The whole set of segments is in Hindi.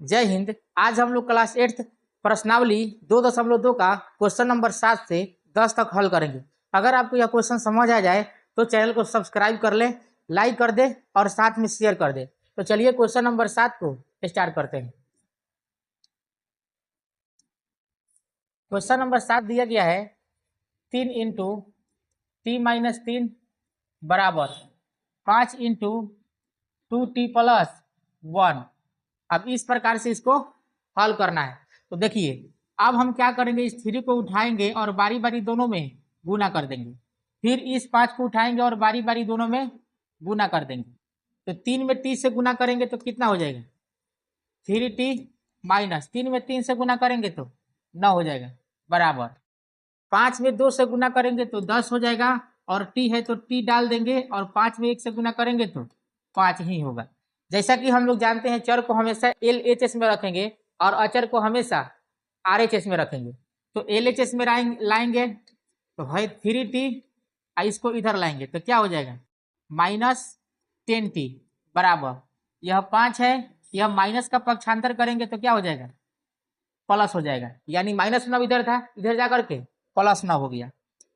जय हिंद। आज हम लोग क्लास 8 प्रश्नावली 2.2 का क्वेश्चन नंबर 7 से 10 तक हल करेंगे। अगर आपको यह क्वेश्चन समझ आ जाए तो चैनल को सब्सक्राइब कर ले, लाइक कर दे और साथ में शेयर कर दे। तो चलिए क्वेश्चन नंबर 7 को स्टार्ट करते हैं। क्वेश्चन नंबर 7 दिया गया है 3 इंटू t-3 बराबर 5 इंटू 2t प्लस 1। अब इस प्रकार से इसको हल करना है। तो देखिए, अब हम क्या करेंगे, इस 3 को उठाएंगे और बारी बारी दोनों में गुना कर देंगे। फिर इस 5 को उठाएंगे और बारी बारी दोनों में गुना कर देंगे। तो 3 में t से गुना करेंगे तो कितना हो जाएगा, 3t माइनस 3 में 3 से गुना करेंगे तो 9 हो जाएगा बराबर 5 में 2 से गुना करेंगे तो 10 हो जाएगा। और t है तो t डाल देंगे और 5 में 1 से गुना करेंगे तो 5 ही होगा। जैसा कि हम लोग जानते हैं चर को हमेशा LHS में रखेंगे और अचर को हमेशा RHS में रखेंगे। तो LHS में लाएंगे तो भाई 3t, इसको इधर लाएंगे तो क्या हो जाएगा -10t बराबर, यह 5 है, यह माइनस का पक्षांतर करेंगे तो क्या हो जाएगा प्लस हो जाएगा। यानी -9 इधर था, इधर जाकर के +9 हो गया।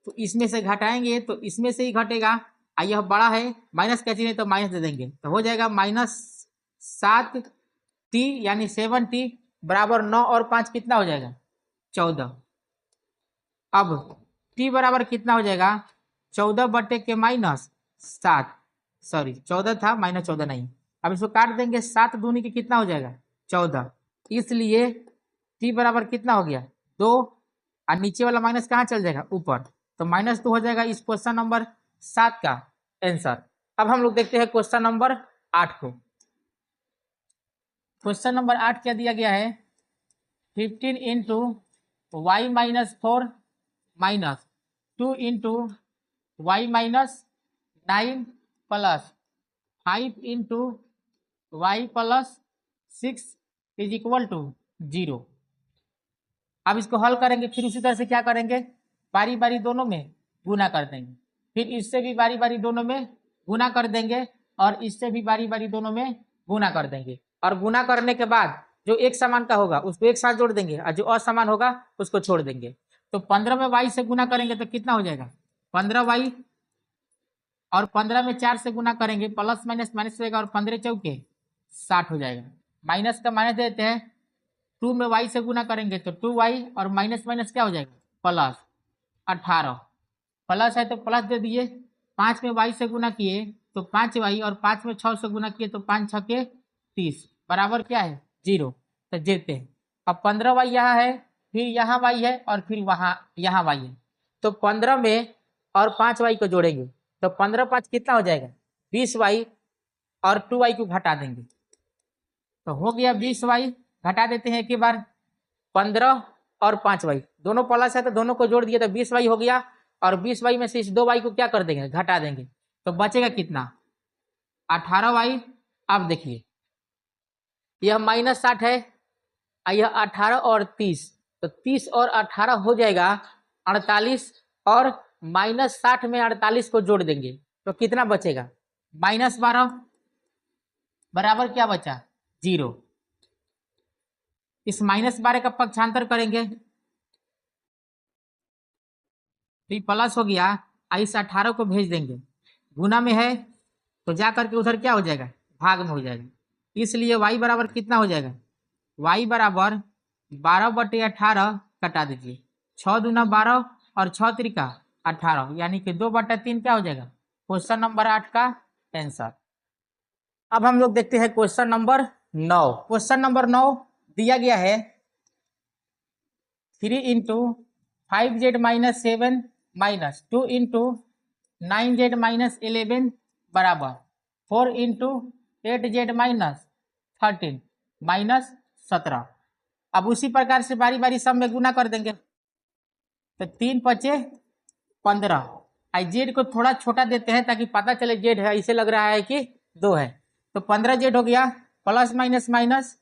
तो इसमें से घटाएंगे तो इसमें से ही घटेगा। यह बड़ा है, माइनस का चिन्ह तो माइनस दे देंगे तो हो जाएगा -7t यानी 7t बराबर 9 और 5 कितना हो जाएगा 14। अब t बराबर कितना हो जाएगा 14 बटे के -7, सॉरी 14 था, -14 नहीं। अब इसको काट देंगे, 7 दूनी के कितना हो जाएगा 14, इसलिए t बराबर कितना हो गया 2 और नीचे वाला माइनस कहाँ चल जाएगा ऊपर, तो -2 हो जाएगा इस क्वेश्चन नंबर 7 का आंसर। अब हम लोग देखते हैं क्वेश्चन नंबर 8 को। क्वेश्चन नंबर 8 क्या दिया गया है 15 into y minus 4 minus 2 into y minus 9 plus 5 into y plus 6 is equal to 0। अब इसको हल करेंगे, फिर उसी तरह से क्या करेंगे, बारी बारी दोनों में गुना कर देंगे, फिर इससे भी बारी बारी दोनों में गुना कर देंगे और इससे भी बारी बारी दोनों में गुना कर देंगे। और गुना करने के बाद जो एक समान का होगा उसको एक साथ जोड़ देंगे और जो असमान होगा उसको छोड़ देंगे। तो 15 में y से गुना करेंगे तो कितना हो जाएगा 15y, और 15 में 4 से गुना करेंगे प्लस माइनस माइनस हो जाएगा और 15 चौके 60 हो जाएगा। माइनस का माइनस देते हैं, 2 में y से गुना करेंगे तो 2y और माइनस माइनस क्या हो जाएगा प्लस 18, प्लस है तो प्लस दे दिए। 5 में y से गुना किए तो 5y और 5 में 6 से गुना किए तो 5 6 के 30 बराबर क्या है 0। तो देते हैं, अब 15y यहाँ है, फिर यहाँ y है और फिर वहाँ यहाँ y है, तो 15 में और 5y को जोड़ेंगे तो 15 5 कितना हो जाएगा 20y और 2y को घटा देंगे तो हो गया 20y। घटा देते हैं एक ही बार, 15 और 5y दोनों प्लस है तो दोनों को जोड़ दिए तो 20y हो गया। और 20y में से इस 2y को क्या कर देंगे घटा देंगे तो बचेगा कितना 18y। अब देखिए यह -60 है, यह 18 और 30, तो 30 और 18 हो जाएगा 48 और -60 में 48 को जोड़ देंगे तो कितना बचेगा -12 बराबर क्या बचा 0। इस -12 का पक्षांतर करेंगे तो प्लस हो गया, इस 18 को भेज देंगे, गुना में है तो जा करके उधर क्या हो जाएगा भाग में हो जाएगा, इसलिए y बराबर कितना हो जाएगा y बराबर 12/18 कटा दीजिए, 6 दूना 12 और 6 त्रिका 18 यानी कि 2/3 क्या हो जाएगा क्वेश्चन नंबर 8 का आंसर। अब हम लोग देखते हैं क्वेश्चन नंबर 9। क्वेश्चन नंबर 9 दिया गया है 3 into 5z minus 7 minus 2 into 9z minus 11 बराबर 4 इंटू 8z माइनस 13 माइनस 17। अब उसी प्रकार से बारी बारी सब में गुना कर देंगे तो 3 5 15, जेड को थोड़ा छोटा देते हैं ताकि पता चले जेड है, इसे लग रहा है कि 2 है, तो 15z हो गया, प्लस माइनस माइनस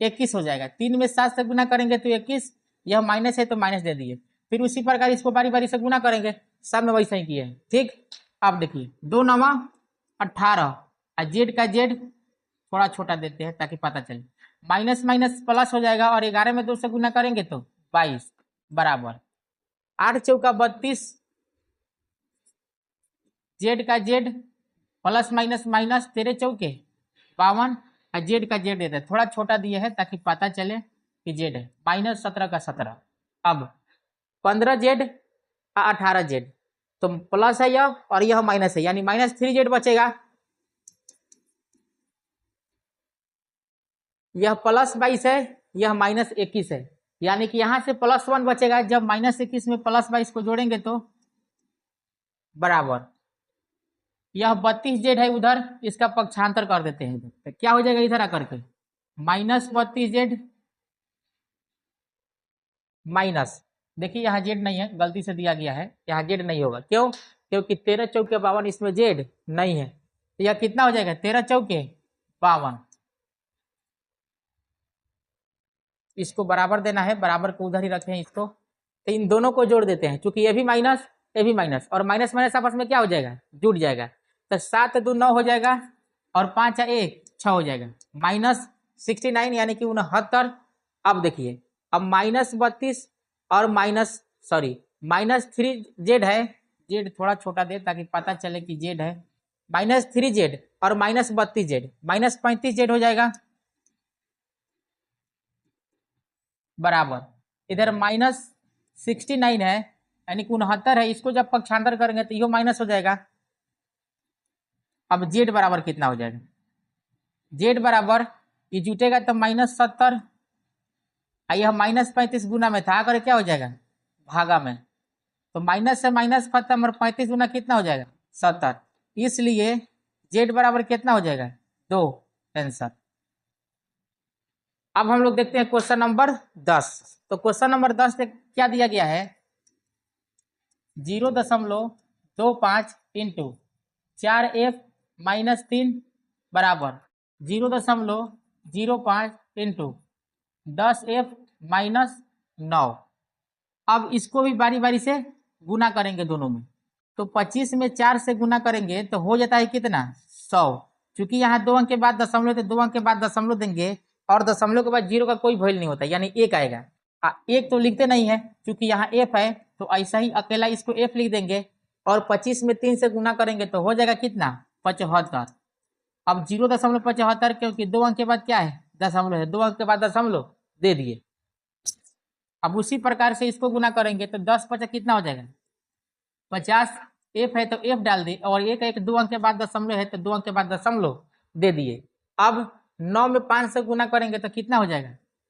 21 हो जाएगा। 3 में 7 से गुना करेंगे तो 21, यह माइनस है तो माइनस दे दिए, फिर उसी प्रकार इसको बारी बारी से गुना करेंगे, सब में वैसा ही किए हैं। ठीक, अब देखिए 2 9 18 और जेड का जेड थोड़ा छोटा देते हैं ताकि पता चले, माइनस माइनस प्लस हो जाएगा और 11 में 2 से गुना करेंगे तो 22 बराबर 8 चौका 32 जेड का जेड प्लस माइनस माइनस 13 चौके 52 और जेड का जेड देते हैं, थोड़ा छोटा दिए है ताकि पता चले कि जेड है माइनस 17 का 17। अब 15 जेड 18 जेड तो प्लस है यह और यह माइनस है यानी माइनस 3 जेड बचेगा। यह प्लस 22 है यह माइनस 21 है यानी कि यहां से प्लस 1 बचेगा। जब माइनस 21 में प्लस 22 को जोड़ेंगे तो बराबर यह 32 जेड है उधर इसका पक्षांतर कर देते हैं तो क्या हो जाएगा इधर आकर के माइनस 32 जेड माइनस देखिए यहाँ जेड नहीं है गलती से दिया गया है यहाँ जेड नहीं होगा क्यों क्योंकि 13 चौके 52 इसमें जेड नहीं है तो यह कितना हो जाएगा 13 चौके 52। इसको बराबर देना है बराबर को उधर ही रखे हैं इसको तो इन दोनों को जोड़ देते हैं क्योंकि ये भी माइनस और माइनस माइनस आपस में क्या हो जाएगा जुड़ जाएगा तो 7 2 9 हो जाएगा और 5 1 6 हो जाएगा माइनस 69 यानी कि 69। अब देखिए अब माइनस 32 और माइनस 3 जेड है जेड थोड़ा छोटा दे ताकि पता चले कि जेड है माइनस 3 जेड और माइनस 32 जेड माइनस 35 जेड हो जाएगा बराबर इधर माइनस 69 है यानी कि 69 है इसको जब पक्षांतर करेंगे तो यह माइनस हो जाएगा। अब जेड बराबर कितना हो जाएगा जेड बराबर ये जुटेगा तो माइनस 70 यह माइनस 35 गुना में था आकर क्या हो जाएगा भागा में तो माइनस से माइनस खत्म और 35 गुना कितना हो जाएगा 70 इसलिए जेड बराबर कितना हो जाएगा 2 आंसर। अब हम लोग देखते हैं क्वेश्चन नंबर 10। तो क्वेश्चन नंबर 10 से क्या दिया गया है 0.25 इंटू 4f माइनस 3 बराबर 0.05 इंटू 10f माइनस 9। अब इसको भी बारी बारी से गुना करेंगे दोनों में तो 25 में 4 से गुना करेंगे तो हो जाता है कितना 100। चूंकि यहाँ 2 अंक के बाद दशमलव तो 2 अंक के बाद दशमलव देंगे और दशमलव के बाद 0 का कोई वैल्यू नहीं होता यानी 1 आएगा। एक तो लिखते नहीं है क्योंकि यहाँ f है तो ऐसा ही अकेला इसको f लिख देंगे और 25 में 3 से गुना करेंगे तो हो जाएगा कितना 75। अब 0.75 क्योंकि 2 अंक के बाद क्या है दशमलव है 2 अंक के बाद दशमलव दे दिए। अब उसी प्रकार से इसको गुना करेंगे तो 10 50 कितना हो जाएगा 50 f है तो f डाल दिए और एक 2 अंक के बाद दशमलव है तो 2 अंक के बाद दशमलव दे दिए। अब 9 में 5 से गुना करेंगे तो कितना हो जाएगा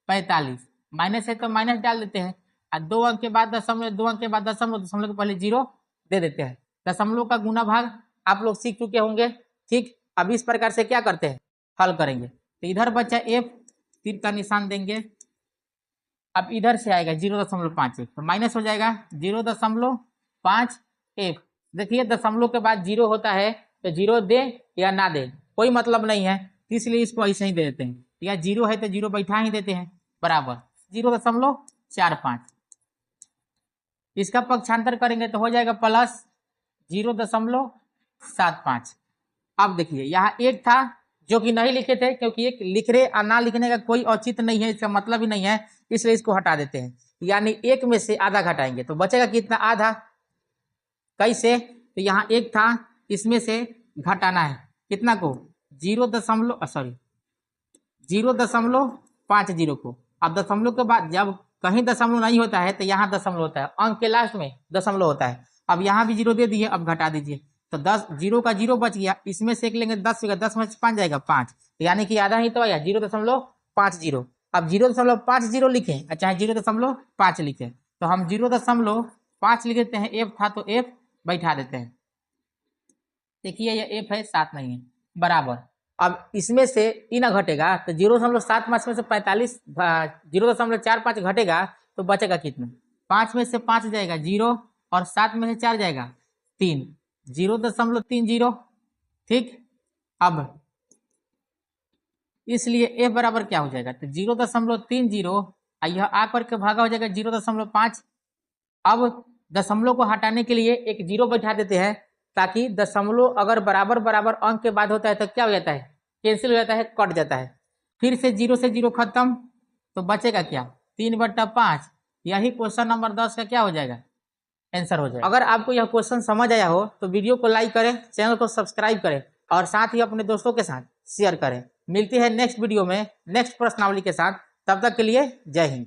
45 माइनस है तो माइनस डाल देते हैं और 2 अंक के बाद दशमलव 2 अंक के बाद दशमलव के पहले 0 दे देते हैं। दशमलव का गुना भाग आप लोग सीख चुके होंगे ठीक। अब इस प्रकार से क्या करते हैं हल करेंगे तो इधर बचा f तीर का निशान देंगे। अब इधर से आएगा 0.51 तो माइनस हो जाएगा 0.5 f। देखिए दशमलव के बाद 0 होता है तो 0 दे या ना दे कोई मतलब नहीं है इसलिए इसको ऐसे ही दे देते हैं या 0 है तो 0 बैठा ही देते हैं बराबर 0.45। इसका पक्षांतर करेंगे तो हो जाएगा प्लस 0.75। अब देखिए यहाँ एक था जो कि नहीं लिखे थे क्योंकि एक लिख रहे और ना लिखने का कोई औचित्य नहीं है इसका मतलब ही नहीं है इसलिए इसको हटा देते हैं यानी एक में से आधा घटाएंगे तो बचेगा कितना आधा। कैसे तो यहाँ एक था इसमें से घटाना है कितना को 0.50 को। अब दशमलव के बाद जब कहीं दशमलव नहीं होता है तो यहाँ दशमलव होता है अंक के लास्ट में दशमलव होता है। अब यहाँ भी 0 दे दिए अब घटा दीजिए तो 10 0 का 0 बच गया इसमें से एक लेंगे 10 होगा 10 में 5 जाएगा 5 यानी कि आधा ही तो आया 0.50। अब 0.50 लिखें चाहे 0.5 लिखें तो हम 0.5 लिख देते हैं f था तो f बैठा देते हैं। देखिए ये f है 7 नहीं है बराबर। अब इसमें से तीन घटेगा तो 0.75 में से 45 0.45 घटेगा तो बचेगा कितना 5 में से 5 जाएगा 0 और 7 में से 4 जाएगा 3 0.30 ठीक। अब इसलिए f बराबर क्या हो जाएगा तो 0.30 यह आकर के भागा हो जाएगा 0.5। अब दशमलव को हटाने के लिए एक 0 बैठा देते हैं ताकि दशमलव अगर बराबर बराबर अंक के बाद होता है तो क्या हो जाता है कैंसिल हो जाता है कट जाता है। फिर से 0 से 0 खत्म, तो बचेगा क्या 3/5। यही क्वेश्चन नंबर 10 का क्या हो जाएगा, आंसर हो जाएगा। अगर आपको यह क्वेश्चन समझ आया हो तो वीडियो को लाइक करें, चैनल को सब्सक्राइब करें और साथ ही अपने दोस्तों के साथ शेयर करें। मिलती है नेक्स्ट वीडियो में नेक्स्ट प्रश्नावली के साथ, तब तक के लिए जय हिंद।